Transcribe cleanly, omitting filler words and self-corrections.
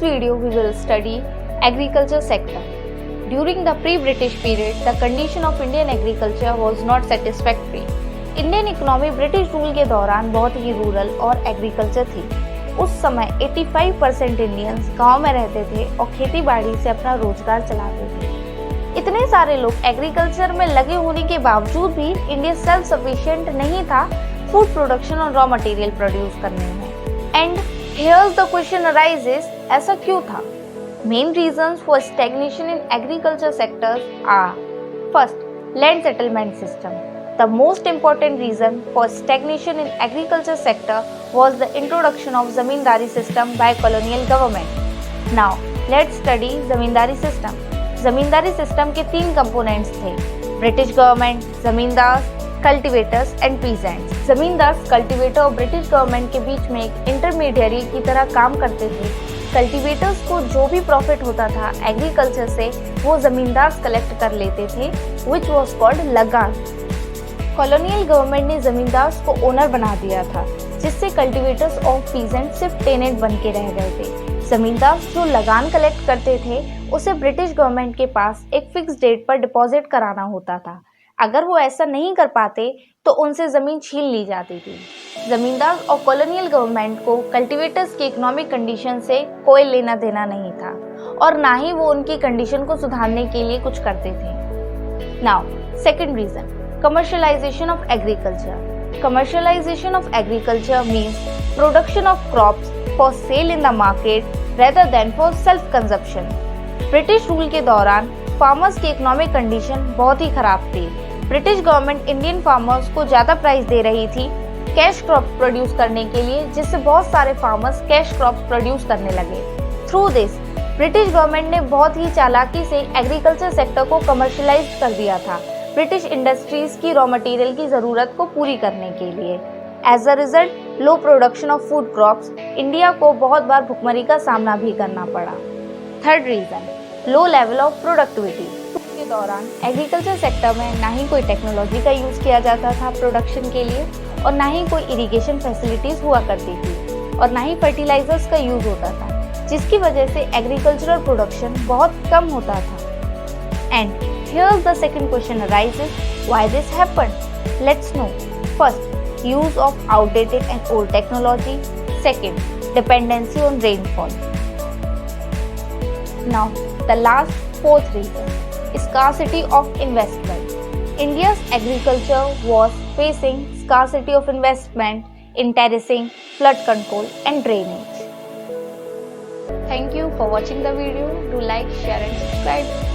video we will study agriculture sector. During the pre-British period, the condition of Indian agriculture was not satisfactory. Indian economy British rule के दौरान बहुत ही rural और agriculture थी। उस समय 85% Indians गांव में रहते थे और खेती बाड़ी से अपना रोजगार चलाते थे। इतने सारे लोग एग्रीकल्चर में लगे होने के बावजूद भी इंडिया सेल्फ सफिशिएंट नहीं था फूड प्रोडक्शन और रॉ मटेरियल प्रोड्यूस करने में। And here's the question arises, ऐसा क्यों था? Main reasons for stagnation in agriculture sectors are first, land settlement system. The most important reason for stagnation in agriculture sector was the introduction of zamindari system by colonial government. Now, let's study zamindari system. zamindari system के 3 components थे: British government, zamindars, cultivators and peasants. zamindars, cultivator और British government के बीच में एक intermediary की तरह काम करते थे. कल्टिवेटर्स को जो भी प्रॉफिट होता था एग्रीकल्चर से वो जमींदार्स कलेक्ट कर लेते थे, which was called लगान. कॉलोनियल गवर्नमेंट ने जमींदार्स को ओनर बना दिया था, जिससे कल्टीवेटर्स और पीजेंट सिर्फ टेनेंट बन के रह गए थे. जमींदार्स जो लगान कलेक्ट करते थे उसे ब्रिटिश गवर्नमेंट के पास एक फिक्स डेट पर डिपॉजिट कराना होता था. अगर वो ऐसा नहीं कर पाते तो उनसे जमीन छीन ली जाती थी. जमींदार और कॉलोनियल गवर्नमेंट को कल्टीवेटर्स की इकोनॉमिक कंडीशन से कोई लेना देना नहीं था और ना ही वो उनकी कंडीशन को सुधारने के लिए कुछ करते थे. Now second reason, commercialization of agriculture. Commercialization of agriculture means production of crops for sale in the market rather than for self consumption. British rule के दौरान फार्मर्स की इकोनॉमिक कंडीशन बहुत ही खराब थी. ब्रिटिश गवर्नमेंट इंडियन फार्मर्स को ज़्यादा price दे रही थी कैश क्रॉप्स प्रोड्यूस करने के लिए, जिससे बहुत सारे फार्मर्स कैश क्रॉप्स प्रोड्यूस करने लगे. थ्रू दिस ब्रिटिश गवर्नमेंट ने बहुत ही चालाकी से एग्रीकल्चर सेक्टर को कमर्शलाइज कर दिया था ब्रिटिश इंडस्ट्रीज की रॉ मटेरियल की ज़रूरत को पूरी करने के लिए. As a result low production of food crops, India को बहुत बार भुखमरी का सामना भी करना पड़ा. Third reason, low level of productivity. के दौरान एग्रीकल्चर सेक्टर में ना ही कोई टेक्नोलॉजी का यूज़ किया जाता था प्रोडक्शन के लिए और ना ही कोई इरिगेशन फैसिलिटीज़ हुआ करती थी और ना ही फर्टिलाइजर्स का यूज़ होता था, जिसकी वजह से एग्रीकल्चरल प्रोडक्शन बहुत कम होता था. And here's the second question arises, why this happened? Let's know. First, use of outdated and old technology. Second, dependency on rainfall. Now, the last fourth reason, scarcity of investment. India's agriculture was facing scarcity of investment in terracing, flood control and drainage. Thank you for watching the video. Do like, share and subscribe.